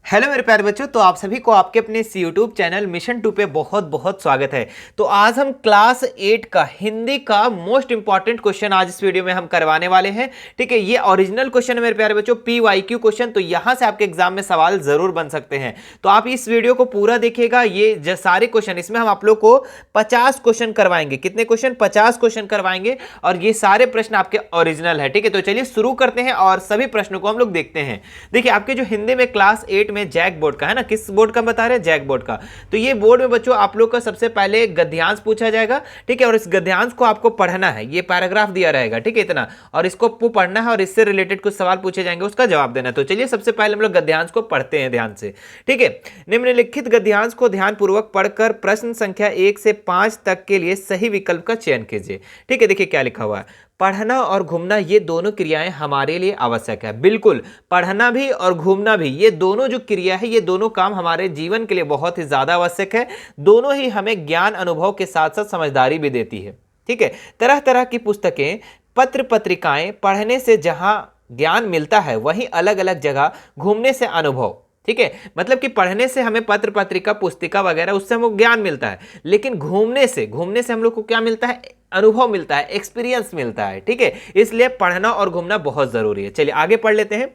Hello मेरे प्यारे बच्चों, तो आप सभी को आपके अपने इस यूट्यूब चैनल मिशन 2 पे बहुत बहुत स्वागत है। तो आज हम क्लास 8 का हिंदी का मोस्ट इंपॉर्टेंट क्वेश्चन आज इस वीडियो में हम करवाने वाले हैं। ठीक है, ये ओरिजिनल क्वेश्चन है मेरे प्यारे बच्चों, PYQ क्वेश्चन। तो यहां से आपके एग्जाम में सवाल जरूर बन सकते हैं, तो आप इस वीडियो को पूरा देखिएगा। ये सारे क्वेश्चन, इसमें हम आप लोग को 50 क्वेश्चन करवाएंगे। कितने क्वेश्चन? 50 क्वेश्चन करवाएंगे, और ये सारे प्रश्न आपके ओरिजिनल है। ठीक है, तो चलिए शुरू करते हैं और सभी प्रश्नों को हम लोग देखते हैं। देखिए, आपके जो हिंदी में क्लास 8 में जैक बोर्ड का है ना, किस बोर्ड का बता रहे हैं? जैक बोर्ड का। तो ये बोर्ड में बच्चों आप लोग का सबसे पहले गद्यांश पूछा जाएगा। ठीक है, और इस गद्यांश को आपको पढ़ना है। ये पैराग्राफ दिया रहेगा, ठीक है, इतना, और इसको पढ़ना है और इससे रिलेटेड कुछ सवाल पूछे जाएंगे, उसका जवाब देना है। तो चलिए सबसे पहले हम लोग गद्यांश को पढ़ते हैं ध्यान से। ठीक है, निम्नलिखित गद्यांश को ध्यानपूर्वक पढ़कर प्रश्न संख्या 1 से 5 तक के लिए सही विकल्प का चयन कीजिए। ठीक है, देखिए क्या लिखा हुआ है। पढ़ना और घूमना, ये दोनों क्रियाएं हमारे लिए आवश्यक है। बिल्कुल, पढ़ना भी और घूमना भी, ये दोनों जो क्रिया है, ये दोनों काम हमारे जीवन के लिए बहुत ही ज्यादा आवश्यक है। दोनों ही हमें ज्ञान अनुभव के साथ साथ समझदारी भी देती है। ठीक है, तरह तरह की पुस्तकें, पत्र पत्रिकाएं पढ़ने से जहां ज्ञान मिलता है, वहीं अलग अलग जगह घूमने से अनुभव। ठीक है, मतलब कि पढ़ने से हमें पत्र पत्रिका पुस्तिका वगैरह, उससे हमको ज्ञान मिलता है, लेकिन घूमने से हम लोग को क्या मिलता है? अनुभव मिलता है, एक्सपीरियंस मिलता है। ठीक है, इसलिए पढ़ना और घूमना बहुत जरूरी है। चलिए आगे पढ़ लेते हैं।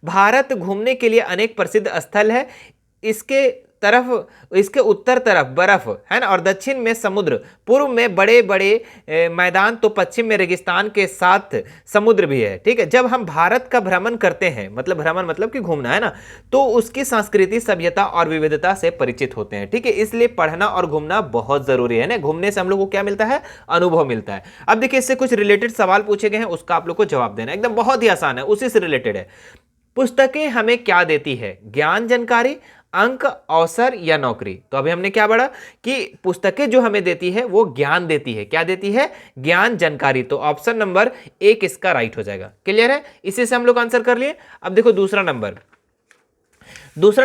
भारत घूमने के लिए अनेक प्रसिद्ध स्थल है। इसके उत्तर तरफ बर्फ है ना, और दक्षिण में समुद्र, पूर्व में बड़े बड़े मैदान, तो पश्चिम में रेगिस्तान के साथ समुद्र भी है। ठीक है, जब हम भारत का भ्रमण करते हैं, मतलब भ्रमण मतलब कि घूमना है ना, तो उसकी संस्कृति, सभ्यता और विविधता से परिचित होते हैं। ठीक है, इसलिए पढ़ना और घूमना बहुत जरूरी है ना। घूमने से हम लोग को क्या मिलता है? अनुभव मिलता है। अब देखिए, इससे कुछ रिलेटेड सवाल पूछे गए हैं, उसका आप लोग को जवाब देना एकदम बहुत ही आसान है, उसी से रिलेटेड है। पुस्तकें हमें क्या देती है? ज्ञान, जानकारी, अंक, अवसर या नौकरी? तो अभी हमने क्या पढ़ा कि पुस्तकें जो हमें देती है वो ज्ञान देती है। क्या देती है? ज्ञान, जानकारी। तो ऑप्शन नंबर 1 इसका राइट हो जाएगा। क्लियर है? इसी से हम लोग आंसर कर लिए। अब देखो दूसरा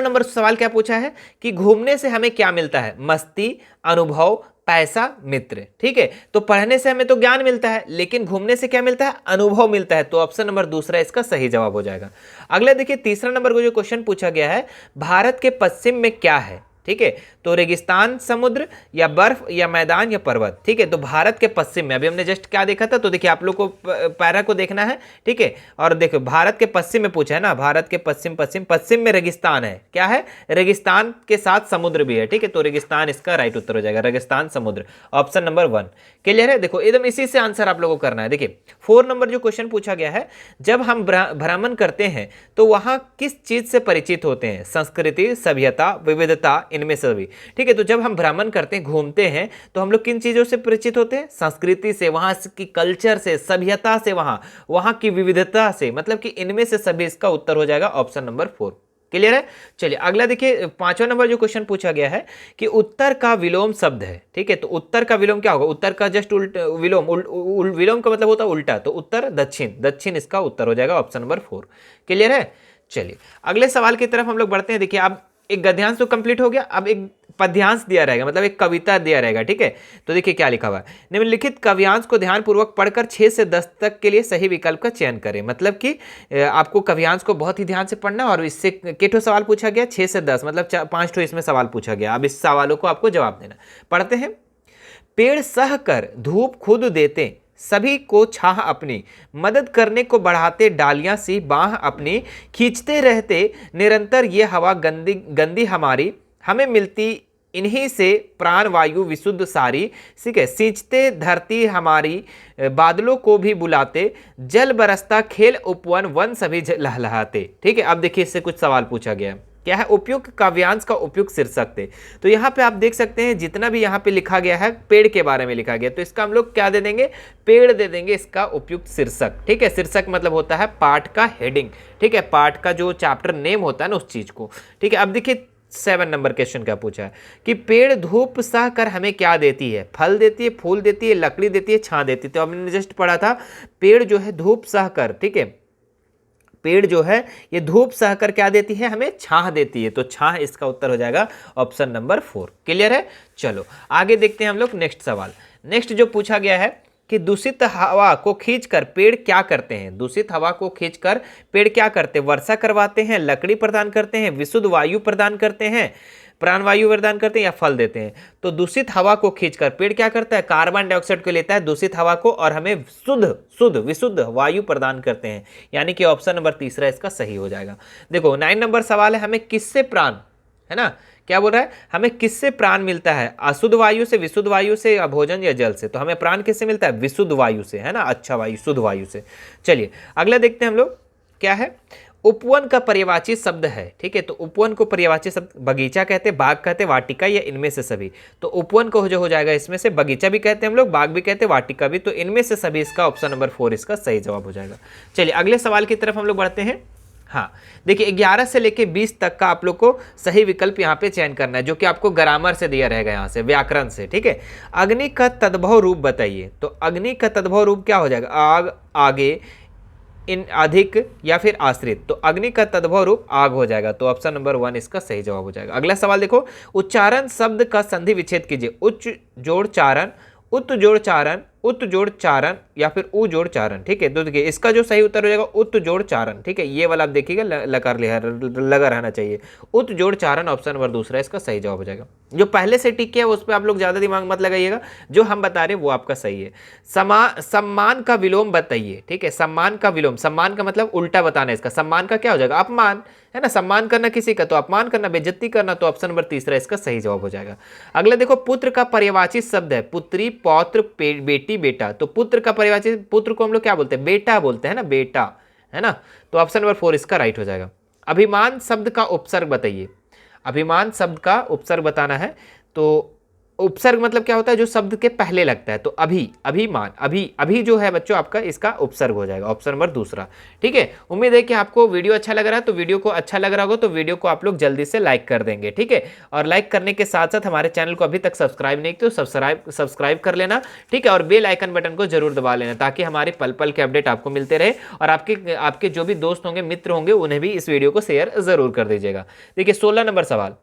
नंबर सवाल क्या पूछा है कि घूमने से हमें क्या मिलता है? मस्ती, अनुभव, पैसा, मित्र। ठीक है, तो पढ़ने से हमें तो ज्ञान मिलता है, लेकिन घूमने से क्या मिलता है? अनुभव मिलता है। तो ऑप्शन नंबर दूसरा इसका सही जवाब हो जाएगा। अगला देखिए, तीसरा नंबर को जो क्वेश्चन पूछा गया है, भारत के पश्चिम में क्या है? ठीक है, तो रेगिस्तान, समुद्र या बर्फ या मैदान या पर्वत? ठीक है, तो भारत के पश्चिम में, अभी हमने जस्ट क्या देखा था, तो देखिए आप लोग को पैरा को देखना है। ठीक है, और देखो भारत के पश्चिम में पूछा है ना, भारत के पश्चिम में रेगिस्तान है। क्या है? रेगिस्तान के साथ समुद्र भी है। ठीक है, तो रेगिस्तान इसका राइट उत्तर हो जाएगा, रेगिस्तान, समुद्र, ऑप्शन नंबर 1। क्लियर है? देखो एकदम इसी से आंसर आप लोगों को करना है। देखिए 4 नंबर जो क्वेश्चन पूछा गया है, जब हम भ्रमण करते हैं तो वहां किस चीज से परिचित होते हैं? संस्कृति, सभ्यता, विविधता, इनमें से भी। ठीक है, तो जब हम भ्रमण करते हैं, घूमते हैं, तो हम लोग किन चीजों से परिचित होते हैं? संस्कृति से, वहां की कल्चर से, सभ्यता से, वहां की विविधता से, मतलब कि इनमें से सभी इसका उत्तर हो जाएगा ऑप्शन नंबर 4। क्लियर है? चलिए अगला देखिए, 5वां नंबर जो क्वेश्चन पूछा गया है कि उत्तर का विलोम शब्द है। ठीक है, तो उत्तर का विलोम क्या होगा? उत्तर का जस्ट विलोम का मतलब होता है उल्टा, तो उत्तर दक्षिण इसका उत्तर हो जाएगा ऑप्शन नंबर 4। क्लियर है? चलिए अगले सवाल की तरफ हम लोग बढ़ते हैं। देखिए, अब एक गद्यांश तो कंप्लीट हो गया, अब एक पद्यांश दिया रहेगा, मतलब एक कविता दिया रहेगा। ठीक है, तो देखिए क्या लिखा हुआ है। निम्नलिखित काव्यांश को ध्यानपूर्वक पढ़कर 6 से 10 तक के लिए सही विकल्प का चयन करें। मतलब कि आपको काव्यांश को बहुत ही ध्यान से पढ़ना, और इससे कितने सवाल पूछा गया? 6 से 10, मतलब 5 ठो इसमें सवाल पूछा गया। अब इस सवालों को आपको जवाब देना। पढ़ते हैं। पेड़ सह कर धूप खुद देते, सभी को छाह अपनी, मदद करने को बढ़ाते डालियां सी बाह अपनी, खींचते रहते निरंतर ये हवा गंदी गंदी हमारी, हमें मिलती इन्हीं से प्राण वायु विशुद्ध सारी। ठीक है, सींचते धरती हमारी, बादलों को भी बुलाते, जल बरसता खेल उपवन, वन सभी लहलहाते। ठीक है, अब देखिए इससे कुछ सवाल पूछा गया। क्या है? उपयुक्त काव्यांश का उपयुक्त शीर्षक थे। तो यहाँ पे आप देख सकते हैं, जितना भी यहाँ पे लिखा गया है पेड़ के बारे में लिखा गया, तो इसका हम लोग क्या दे देंगे? पेड़ दे देंगे इसका उपयुक्त शीर्षक। ठीक है, शीर्षक मतलब होता है पाठ का हेडिंग। ठीक है, पाठ का जो चैप्टर नेम होता है ना, उस चीज को। ठीक है, अब देखिए 7 नंबर क्वेश्चन क्या पूछा है कि पेड़ धूप सह कर हमें क्या देती है? फल देती है, फूल देती है, लकड़ी देती है, छां देती है। तो हमने जस्ट पढ़ा था, पेड़ जो है धूप सह कर, ठीक है, पेड़ जो है ये धूप सहकर क्या देती है? हमें छाह देती है। तो छाह इसका उत्तर हो जाएगा ऑप्शन नंबर 4। क्लियर है? चलो आगे देखते हैं हम लोग नेक्स्ट सवाल। नेक्स्ट जो पूछा गया है कि दूषित हवा को खींचकर पेड़ क्या करते हैं? दूषित हवा को खींचकर पेड़ क्या करते हैं? वर्षा करवाते हैं, लकड़ी प्रदान करते हैं, विशुद्ध वायु प्रदान करते हैं, प्राणवायु प्रदान करते हैं या फल देते हैं? तो दूषित हवा को खींचकर पेड़ क्या करता है? कार्बन डाइऑक्साइड को लेता है, दूषित हवा को, और हमें शुद्ध विशुद्ध वायु प्रदान करते हैं। यानी कि ऑप्शन नंबर तीसरा इसका सही हो जाएगा। देखो 9 नंबर सवाल है, हमें किससे प्राण, है ना, क्या बोल रहा है? हमें किससे प्राण मिलता है? अशुद्ध वायु से, विशुद्ध वायु से, या भोजन या जल से? तो हमें प्राण किससे मिलता है? विशुद्ध वायु से, है ना, अच्छा वायु, शुद्ध वायु से। चलिए अगला देखते हैं हम लोग, क्या है? उपवन का पर्यायवाची शब्द है, ठीक है। तो उपवन को पर्यायवाची शब्द बगीचा कहते हैं, बाग कहते हैं, वाटिका, या इनमें से सभी? तो उपवन को जो हो जाएगा इसमें से, बगीचा भी कहते हैं हम लोग, बाग भी कहते हैं, वाटिका भी, तो इनमें से सभी इसका ऑप्शन नंबर 4 इसका सही जवाब हो जाएगा। चलिए अगले सवाल की तरफ हम लोग बढ़ते हैं। हाँ देखिए 11 से लेके 20 तक का आप लोग को सही विकल्प यहाँ पे चयन करना है, जो कि आपको ग्रामर से दिया रहेगा, यहाँ से व्याकरण से, ठीक है। अग्नि का तद्भव रूप बताइए। तो अग्नि का तद्भव रूप क्या हो जाएगा? आग, आगे, इन, अधिक, या फिर आश्रित? तो अग्नि का तद्भव रूप आग हो जाएगा। तो ऑप्शन नंबर 1 इसका सही जवाब हो जाएगा। अगला सवाल देखो, उच्चारण शब्द का संधि विच्छेद कीजिए। उच्च जोड़ चारण, उत जोड़ चारण, उत जोड़ चारण, या फिर उ जोड़ चारण, ठीक है। तो देखिए इसका जो सही उत्तर हो जाएगा उत जोड़ चारण, ठीक है। ये वाला आप देखिएगा लकार लगा रहना चाहिए, उत जोड़ चारण, ऑप्शन नंबर दूसरा इसका सही जवाब हो जाएगा। जो पहले से टिक किया है उस पर आप लोग ज्यादा दिमाग मत लगाइएगा, जो हम बता रहे हैं वो आपका सही है। सम्मान का विलोम बताइए, ठीक है। सम्मान का विलोम, सम्मान का मतलब उल्टा बताना है इसका। सम्मान का क्या हो जाएगा? अपमान, है ना। सम्मान करना किसी का तो अपमान करना, बेइज्जती करना, तो ऑप्शन नंबर तीसरा इसका सही जवाब हो जाएगा। अगला देखो, पुत्र का पर्यायवाची शब्द है, पुत्री, पौत्र, बेटी, बेटा। तो पुत्र का पर्यायवाची, पुत्र को हम लोग क्या बोलते हैं? बेटा बोलते हैं ना, बेटा, है ना। तो ऑप्शन नंबर 4 इसका राइट हो जाएगा। अभिमान शब्द का उपसर्ग बताइए। अभिमान शब्द का उपसर्ग बताना है। तो उपसर्ग मतलब क्या होता है? जो शब्द के पहले लगता है। तो अभी, अभिमान, अभी जो है बच्चों आपका इसका उपसर्ग हो जाएगा, ऑप्शन नंबर दूसरा, ठीक है। उम्मीद है कि आपको वीडियो अच्छा लग रहा है। तो वीडियो को अच्छा लग रहा होगा तो वीडियो को आप लोग जल्दी से लाइक कर देंगे, ठीक है। और लाइक करने के साथ साथ हमारे चैनल को अभी तक सब्सक्राइब नहीं किया तो सब्सक्राइब कर लेना, ठीक है। और बेल आइकन बटन को जरूर दबा लेना, ताकि हमारे पल पल के अपडेट आपको मिलते रहे। और आपके जो भी दोस्त होंगे, मित्र होंगे, उन्हें भी इस वीडियो को शेयर जरूर कर दीजिएगा। देखिए 16 नंबर सवाल,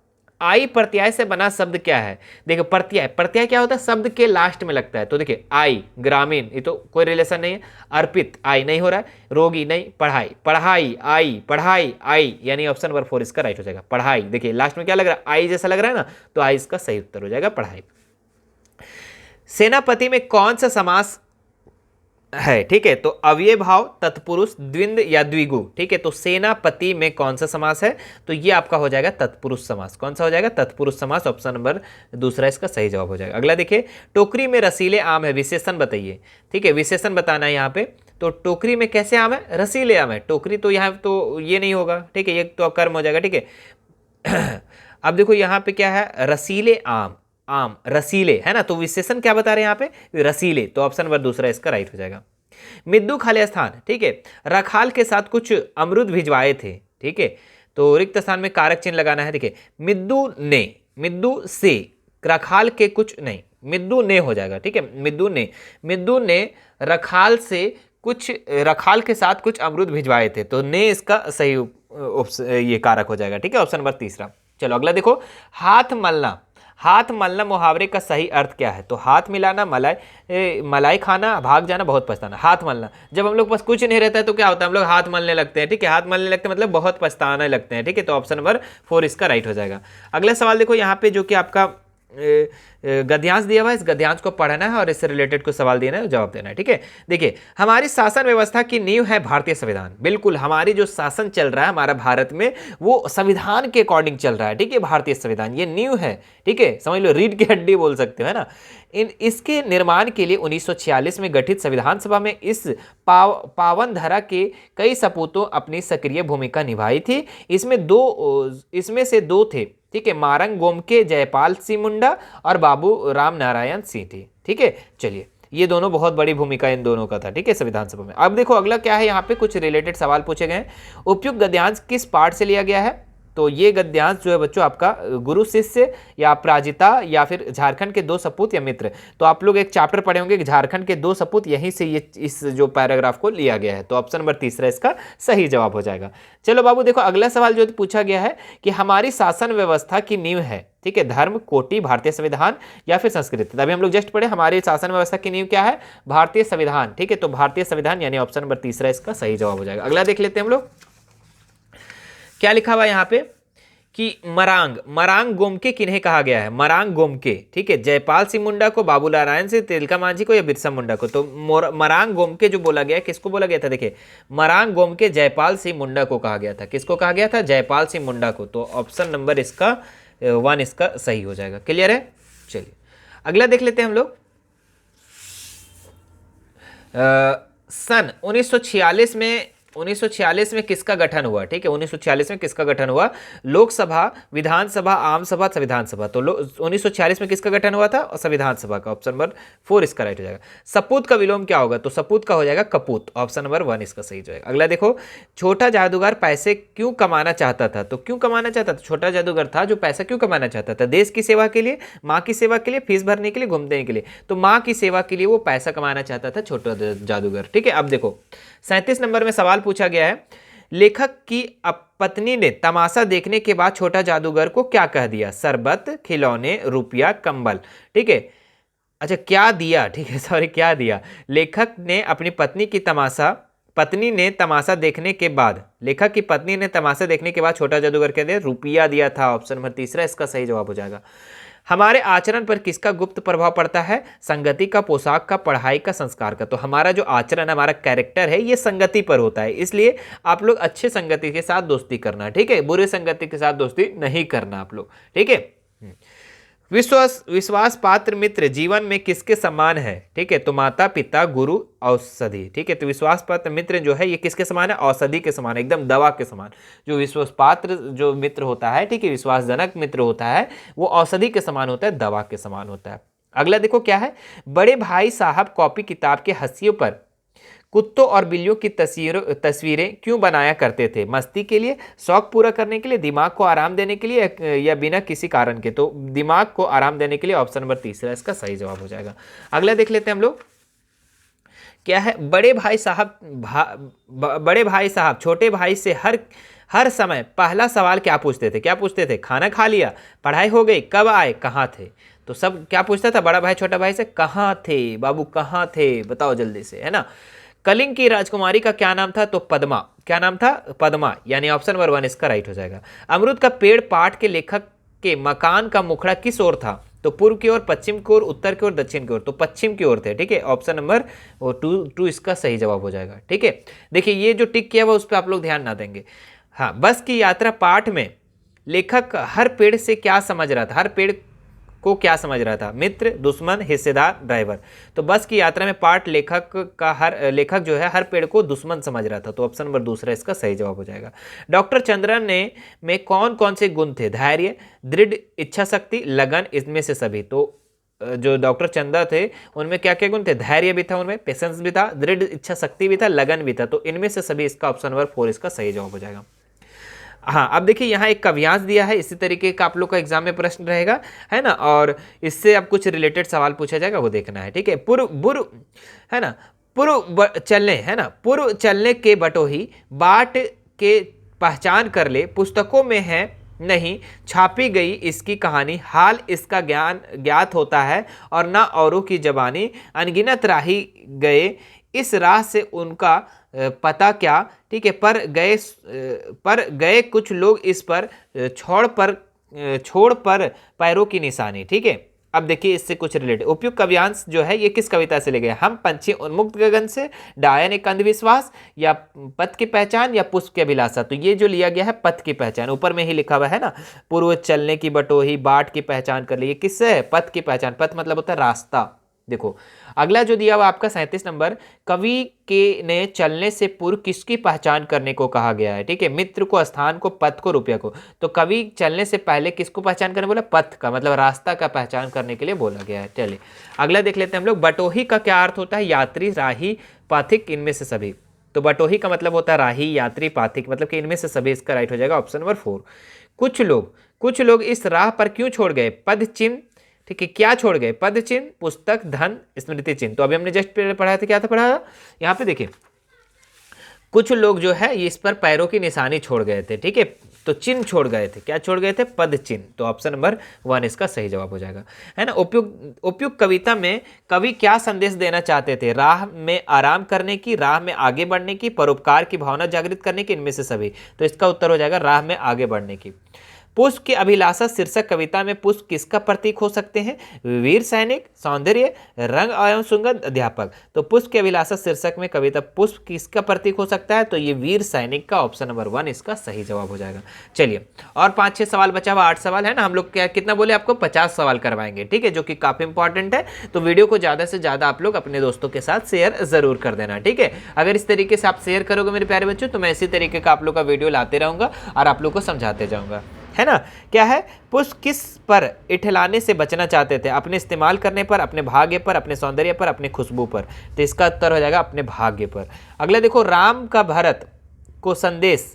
आई प्रत्यय से बना शब्द क्या है? देखो प्रत्यय, प्रत्यय क्या होता है? शब्द के लास्ट में लगता है। तो देखिए आई, ग्रामीण, ये तो कोई रिलेशन नहीं है। अर्पित, आई नहीं हो रहा है। रोगी नहीं, पढ़ाई, पढ़ाई आई, पढ़ाई आई, यानी ऑप्शन नंबर 4 इसका राइट हो जाएगा। पढ़ाई, देखिए लास्ट में क्या लग रहा है? आई जैसा लग रहा है ना, तो आई इसका सही उत्तर हो जाएगा, पढ़ाई। सेनापति में कौन सा समास है, ठीक है। तो अव्यय भाव, तत्पुरुष, द्विंद या द्विगु, ठीक है। तो सेनापति में कौन सा समास है? तो ये आपका हो जाएगा तत्पुरुष समास। कौन सा हो जाएगा? तत्पुरुष समास, ऑप्शन नंबर दूसरा इसका सही जवाब हो जाएगा। अगला देखिए, टोकरी में रसीले आम है, विशेषण बताइए, ठीक है। विशेषण बताना है यहाँ पे। तो टोकरी में कैसे आम है? रसीले आम है। टोकरी तो यहाँ तो ये नहीं होगा, ठीक है, ये तो कर्म हो जाएगा, ठीक है। अब देखो यहाँ पे क्या है? रसीले आम, आम रसीले, है ना। तो विशेषण क्या बता रहे हैं यहाँ पे? रसीले। तो ऑप्शन नंबर दूसरा इसका राइट हो जाएगा। मिद्दू खाली स्थान, ठीक है। रखाल के साथ कुछ अमरुद भिजवाए थे, ठीक है। तो रिक्त स्थान में कारक चिन्ह लगाना है। देखिए मिद्दू ने, मिद्दू से, रखाल के कुछ नहीं, मिद्दू ने हो जाएगा, ठीक है। मिद्दू ने रखाल से कुछ, रखाल के साथ कुछ अमरुद भिजवाए थे। तो ने इसका सही ये कारक हो जाएगा, ठीक है, ऑप्शन नंबर तीसरा। चलो अगला देखो, हाथ मलना। हाथ मलना मुहावरे का सही अर्थ क्या है? तो हाथ मिलाना, मलाई खाना, भाग जाना, बहुत पछताना। हाथ मलना, जब हम लोग पास कुछ नहीं रहता है तो क्या होता है? हम लोग हाथ मलने लगते हैं, ठीक है। हाथ मलने लगते हैं मतलब बहुत पछताने लगते हैं, ठीक है। तो ऑप्शन नंबर 4 इसका राइट हो जाएगा। अगला सवाल देखो यहाँ पे, जो कि आपका गद्यांश दिया हुआ है, इस गद्यांश को पढ़ना है और इससे रिलेटेड कुछ सवाल देना है, जवाब देना है, ठीक है। देखिए हमारी शासन व्यवस्था की नींव है भारतीय संविधान। बिल्कुल, हमारी जो शासन चल रहा है हमारा भारत में, वो संविधान के अकॉर्डिंग चल रहा है, ठीक है। भारतीय संविधान ये नींव है, ठीक है, समझ लो, रीढ़ की हड्डी बोल सकते हो, है ना। इसके निर्माण के लिए 1946 में गठित संविधान सभा में इस पावन धरा के कई सपूतों अपनी सक्रिय भूमिका निभाई थी। इसमें से दो थे, ठीक है, मारंग गोमके जयपाल सिंह मुंडा और बाबू राम नारायण सिंह थी, ठीक है। चलिए ये दोनों बहुत बड़ी भूमिका इन दोनों का था, ठीक है, संविधान सभा में। अब देखो अगला क्या है, यहाँ पे कुछ रिलेटेड सवाल पूछे गए हैं। उपयुक्त गद्यांश किस पाठ से लिया गया है? तो ये गद्यांश जो है बच्चों आपका गुरु शिष्य या अपराजिता या फिर झारखंड के दो सपूत या मित्र। तो आप लोग एक चैप्टर पढ़े होंगे कि झारखंड के दो सपूत, यहीं से ये इस जो पैराग्राफ को लिया गया है। तो ऑप्शन नंबर तीसरा इसका सही जवाब हो जाएगा। चलो बाबू देखो अगला सवाल जो पूछा गया है कि हमारी शासन व्यवस्था की नींव है, ठीक है, धर्म, कोटि, भारतीय संविधान या फिर संस्कृति। तभी हम लोग जस्ट पढ़े हमारी शासन व्यवस्था की नींव क्या है, भारतीय संविधान, ठीक है। तो भारतीय संविधान यानी ऑप्शन नंबर तीसरा इसका सही जवाब हो जाएगा। अगला देख लेते हैं हम लोग क्या लिखा हुआ है यहाँ पे कि मरांग गोमके किन्हें कहा गया है, मरांग गोमके, ठीक है, जयपाल सिंह मुंडा को, बाबू नारायण सिंह, तिलका मांझी को या बिरसा मुंडा को। तो मरांग गोमके जो बोला गया है किसको बोला गया था, देखिए मरांग गोमके जयपाल सिंह मुंडा को कहा गया था। किसको कहा गया था, जयपाल सिंह मुंडा को। तो ऑप्शन नंबर इसका 1 इसका सही हो जाएगा। क्लियर है। चलिए अगला देख लेते हैं हम लोग। सन 1946 में किसका गठन हुआ, ठीक है, 1946 में किसका गठन हुआ, लोकसभा, विधानसभा, आम सभा, संविधान सभा। तो 1946 में किसका गठन हुआ था, और संविधान सभा का। ऑप्शन नंबर 4 इसका राइट हो जाएगा। सपूत का विलोम क्या होगा, तो सपूत का हो जाएगा कपूत। ऑप्शन नंबर 1 इसका सही हो जाएगा। अगला देखो, छोटा जादूगर पैसे क्यों कमाना चाहता था। तो क्यों कमाना चाहता था, छोटा जादूगर था जो पैसा क्यों कमाना चाहता था, देश की सेवा के लिए, माँ की सेवा के लिए, फीस भरने के लिए, घूमने के लिए। तो माँ की सेवा के लिए वो पैसा कमाना चाहता था छोटा जादूगर, ठीक है। अब देखो 37 नंबर में सवाल पूछा गया है, लेखक की पत्नी ने तमाशा देखने के बाद छोटा जादूगर को क्या कह दिया, शरबत, खिलौने, रुपया, कंबल, ठीक है। अच्छा क्या दिया, ठीक है, सॉरी क्या दिया। लेखक ने अपनी पत्नी ने तमाशा देखने के बाद, लेखक की पत्नी ने तमाशा देखने के बाद छोटा जादूगर कह दिया रुपया दिया था। ऑप्शन नंबर तीसरा इसका सही जवाब हो जाएगा। हमारे आचरण पर किसका गुप्त प्रभाव पड़ता है, संगति का, पोशाक का, पढ़ाई का, संस्कार का। तो हमारा जो आचरण, हमारा कैरेक्टर है ये संगति पर होता है, इसलिए आप लोग अच्छे संगति के साथ दोस्ती करना, ठीक है, बुरे संगति के साथ दोस्ती नहीं करना आप लोग, ठीक है। विश्वास पात्र मित्र जीवन में किसके समान है, ठीक है। तो माता, पिता, गुरु, औषधि, ठीक है। तो विश्वास पात्र मित्र जो है ये किसके समान है, औषधि के समान, एकदम दवा के समान। जो विश्वास पात्र जो मित्र होता है, ठीक है, विश्वासजनक मित्र होता है वो औषधि के समान होता है, दवा के समान होता है। अगला देखो क्या है, बड़े भाई साहब कॉपी किताब के हंसियों पर कुत्तों और बिल्लियों की तस्वीरें क्यों बनाया करते थे, मस्ती के लिए, शौक पूरा करने के लिए, दिमाग को आराम देने के लिए या बिना किसी कारण के। तो दिमाग को आराम देने के लिए। ऑप्शन नंबर तीसरा इसका सही जवाब हो जाएगा। अगला देख लेते हैं हम लोग क्या है, बड़े भाई साहब छोटे भाई से हर समय पहला सवाल क्या पूछते थे, खाना खा लिया, पढ़ाई हो गई, कब आए, कहाँ थे। तो सब क्या पूछता था बड़ा भाई छोटा भाई से, कहाँ थे बाबू, कहाँ थे, बताओ जल्दी से, है ना। कलिंग की राजकुमारी का क्या नाम था, तो पद्मा। क्या नाम था, पद्मा, यानी ऑप्शन नंबर 1 इसका राइट हो जाएगा। अमरूद का पेड़ पाठ के लेखक के मकान का मुखड़ा किस ओर था, तो पूर्व की ओर, पश्चिम की ओर, उत्तर की ओर, दक्षिण की ओर। तो पश्चिम की ओर थे, ठीक है। ऑप्शन नंबर 2 इसका सही जवाब हो जाएगा, ठीक है। देखिए ये जो टिक किया हुआ उस पर आप लोग ध्यान ना देंगे। हाँ, बस की यात्रा पाठ में लेखक हर पेड़ से क्या समझ रहा था, हर पेड़ को क्या समझ रहा था, मित्र, दुश्मन, हिस्सेदार, ड्राइवर। तो बस की यात्रा में पाठ लेखक जो है हर पेड़ को दुश्मन समझ रहा था। तो ऑप्शन नंबर दूसरा इसका सही जवाब हो जाएगा। डॉक्टर चंद्रन में कौन कौन से गुण थे, धैर्य, दृढ़ इच्छा शक्ति, लगन, इसमें से सभी। तो जो डॉक्टर चंद्र थे उनमें क्या क्या गुण थे, धैर्य भी था, उनमें पेशेंस भी था, दृढ़ इच्छा शक्ति भी था, लगन भी था। तो इनमें से सभी इसका ऑप्शन नंबर 4 इसका सही जवाब हो जाएगा। हाँ, अब देखिए यहाँ एक काव्यांश दिया है, इसी तरीके का आप लोग का एग्जाम में प्रश्न रहेगा, है ना, और इससे अब कुछ रिलेटेड सवाल पूछा जाएगा, वो देखना है, ठीक है। है ना, पूर्व चलने के बटोही, बाट के पहचान कर ले, पुस्तकों में है नहीं छापी गई इसकी कहानी, हाल इसका ज्ञात होता है और ना औरों की जबानी, अनगिनत राही गए इस राह से उनका पता क्या, ठीक है, पर गए कुछ लोग इस पर छोड़ पर पैरों की निशानी, ठीक है। अब देखिए इससे कुछ रिलेटेड उपयुक्त काव्यांश जो है ये किस कविता से ले गए, हम पंछी उन्मुक्त गगन से, डायन एक अंधविश्वास, या पथ की पहचान, या पुष्प की अभिलाषा। तो ये जो लिया गया है पथ की पहचान, ऊपर में ही लिखा हुआ है ना, पूर्व चलने की बटोही, बाट की पहचान कर ली, किससे है, पथ की पहचान। पथ मतलब होता है रास्ता। देखो अगला जो दिया हुआ आपका 37 नंबर, कवि के ने चलने से पूर्व किसकी पहचान करने को कहा गया है, ठीक है, मित्र को, स्थान को, पथ को, रुपया को। तो कवि चलने से पहले किसको पहचान करने बोला, पथ का, मतलब रास्ता का पहचान करने के लिए बोला गया है। चलिए अगला देख लेते हैं हम लोग, बटोही का क्या अर्थ होता है, यात्री, राही, पथिक, इनमें से सभी। तो बटोही का मतलब होता है राही, यात्री, पाथिक, मतलब कि इनमें से सभी इसका राइट हो जाएगा ऑप्शन नंबर 4। कुछ लोग इस राह पर क्यों छोड़ गए? पद चिन्ह, ठीक है, क्या छोड़ गए? पद चिन्ह, पुस्तक, धन, स्मृति चिन्ह। तो अभी हमने जस्ट पढ़ा था, क्या था पढ़ा? यहाँ पे देखिए, कुछ लोग जो है ये इस पर पैरों की निशानी छोड़ गए थे, ठीक है, तो चिन्ह छोड़ गए थे। क्या छोड़ गए थे? पद चिन्ह। तो ऑप्शन नंबर 1 इसका सही जवाब हो जाएगा, है ना। उपयुक्त कविता में कवि क्या संदेश देना चाहते थे? राह में आराम करने की, राह में आगे बढ़ने की, परोपकार की भावना जागृत करने की, इनमें से सभी। तो इसका उत्तर हो जाएगा राह में आगे बढ़ने की। पुष्प की अभिलाषा शीर्षक कविता में पुष्प किसका प्रतीक हो सकते हैं? वीर सैनिक, सौंदर्य, रंग एवं सुगंध, अध्यापक। तो पुष्प की अभिलाषा शीर्षक में कविता पुष्प किसका प्रतीक हो सकता है? तो ये वीर सैनिक का ऑप्शन नंबर 1 इसका सही जवाब हो जाएगा। चलिए, और 5-6 सवाल बचा हुआ, 8 सवाल है ना। हम लोग क्या कितना बोले आपको? 50 सवाल करवाएंगे, ठीक है, जो कि काफी इंपॉर्टेंट है। तो वीडियो को ज्यादा से ज्यादा आप लोग अपने दोस्तों के साथ शेयर जरूर कर देना, ठीक है। अगर इस तरीके से आप शेयर करोगे मेरे प्यारे बच्चों, तो मैं इसी तरीके का आप लोग का वीडियो लाते रहूंगा और आप लोग को समझाते जाऊंगा, है ना। क्या है? पुष्प किस पर इठलाने से बचना चाहते थे? अपने इस्तेमाल करने पर, अपने भाग्य पर, अपने सौंदर्य पर, अपने खुशबू पर। तो इसका उत्तर हो जाएगा अपने भाग्य पर। अगला देखो, राम का भरत को संदेश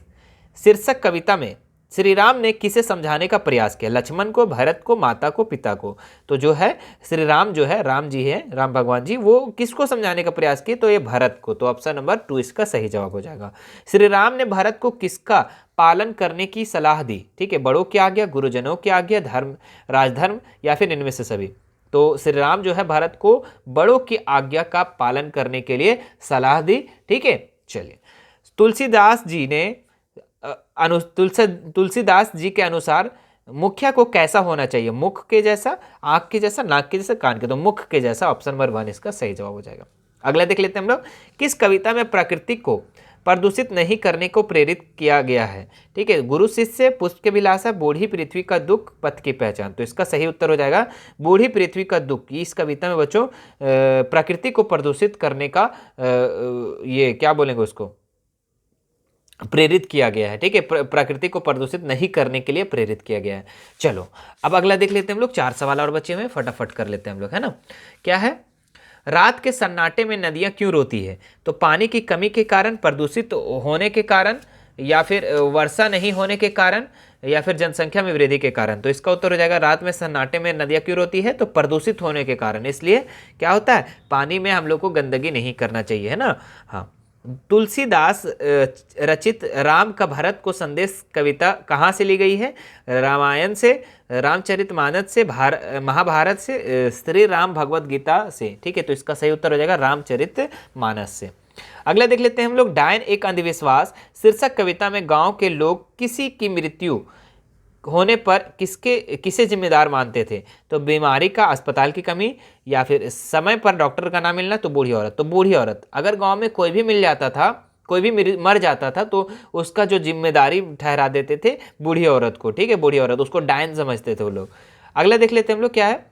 शीर्षक कविता में श्री राम ने किसे समझाने का प्रयास किया? लक्ष्मण को, भरत को, माता को, पिता को। तो जो है श्री राम जो है, राम जी है, राम भगवान जी, वो किसको समझाने का प्रयास किए? तो ये भरत को। तो ऑप्शन नंबर 2 इसका सही जवाब हो जाएगा। श्री राम ने भरत को किसका पालन करने की सलाह दी? ठीक है, बड़ों की आज्ञा, गुरुजनों की आज्ञा, धर्म, राजधर्म, या फिर इनमें से सभी। तो श्री राम जो है भरत को बड़ों की आज्ञा का पालन करने के लिए सलाह दी, ठीक है। चलिए, तुलसीदास जी ने तुलसीदास जी के अनुसार मुखिया को कैसा होना चाहिए? मुख के जैसा, आंख के जैसा, नाक के जैसा, कान के। तो मुख के जैसा ऑप्शन नंबर 1 इसका सही जवाब हो जाएगा। अगला देख लेते हैं हम लोग, किस कविता में प्रकृति को प्रदूषित नहीं करने को प्रेरित किया गया है? ठीक है, गुरु शिष्य, पुष्प के विलासा, बूढ़ी पृथ्वी का दुख, पथ की पहचान। तो इसका सही उत्तर हो जाएगा बूढ़ी पृथ्वी का दुख। इस कविता में बच्चों प्रकृति को प्रदूषित करने का ये क्या बोलेंगे उसको, प्रेरित किया गया है, ठीक है, प्रकृति को प्रदूषित नहीं करने के लिए प्रेरित किया गया है। चलो, अब अगला देख लेते हैं हम लोग। 4 सवाल और बचे हुए, फटाफट कर लेते हैं हम लोग, है ना। क्या है? रात के सन्नाटे में नदियां क्यों रोती है? तो पानी की कमी के कारण, प्रदूषित होने के कारण, या फिर वर्षा नहीं होने के कारण, या फिर जनसंख्या में वृद्धि के कारण। तो इसका उत्तर हो जाएगा रात में सन्नाटे में नदियां क्यों रोती है? तो प्रदूषित होने के कारण। इसलिए क्या होता है, पानी में हम लोग को गंदगी नहीं करना चाहिए, है ना। हाँ, तुलसीदास रचित राम का भरत को संदेश कविता कहाँ से ली गई है? रामायण से, रामचरितमानस से, महाभारत से, श्री राम भगवत गीता से। ठीक है, तो इसका सही उत्तर हो जाएगा रामचरितमानस से। अगला देख लेते हैं हम लोग, डायन एक अंधविश्वास शीर्षक कविता में गांव के लोग किसी की मृत्यु होने पर किसे जिम्मेदार मानते थे? तो बीमारी का, अस्पताल की कमी, या फिर समय पर डॉक्टर का ना मिलना। तो बूढ़ी औरत। तो बूढ़ी औरत, अगर गांव में कोई भी मिल जाता था, कोई भी मर जाता था, तो उसका जो जिम्मेदारी ठहरा देते थे बूढ़ी औरत को। ठीक है, बूढ़ी औरत, उसको डायन समझते थे वो लोग। अगला देख लेते हैं हम लोग, क्या है,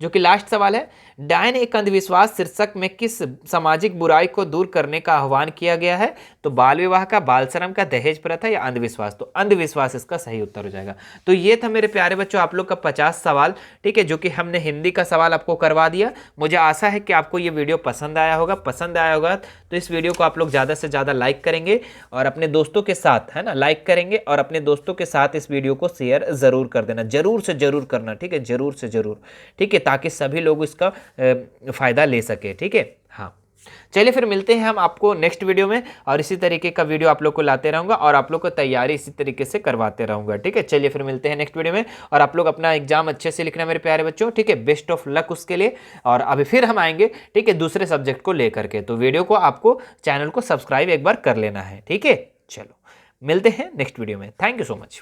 जो कि लास्ट सवाल है, डायन एक अंधविश्वास शीर्षक में किस सामाजिक बुराई को दूर करने का आह्वान किया गया है? तो बाल विवाह का, बाल श्रम का, दहेज प्रथा, या अंधविश्वास। तो अंधविश्वास इसका सही उत्तर हो जाएगा। तो ये था मेरे प्यारे बच्चों आप लोग का 50 सवाल, ठीक है, जो कि हमने हिंदी का सवाल आपको करवा दिया। मुझे आशा है कि आपको ये वीडियो पसंद आया होगा। पसंद आया होगा तो इस वीडियो को आप लोग ज़्यादा से ज़्यादा लाइक करेंगे और अपने दोस्तों के साथ, है ना, लाइक करेंगे और अपने दोस्तों के साथ इस वीडियो को शेयर ज़रूर कर देना, जरूर से ज़रूर करना, ठीक है, ज़रूर से ज़रूर, ठीक है, ताकि सभी लोग इसका फायदा ले सके। ठीक है, हाँ, चलिए फिर मिलते हैं हम आपको नेक्स्ट वीडियो में, और इसी तरीके का वीडियो आप लोग को लाते रहूंगा और आप लोग को तैयारी इसी तरीके से करवाते रहूंगा। ठीक है, चलिए फिर मिलते हैं नेक्स्ट वीडियो में, और आप लोग अपना एग्जाम अच्छे से लिखना मेरे प्यारे बच्चों। ठीक है, बेस्ट ऑफ लक उसके लिए। और अभी फिर हम आएंगे, ठीक है, दूसरे सब्जेक्ट को लेकर के। तो वीडियो को आपको, चैनल को सब्सक्राइब एक बार कर लेना है। ठीक है, चलो मिलते हैं नेक्स्ट वीडियो में। Thank you so much.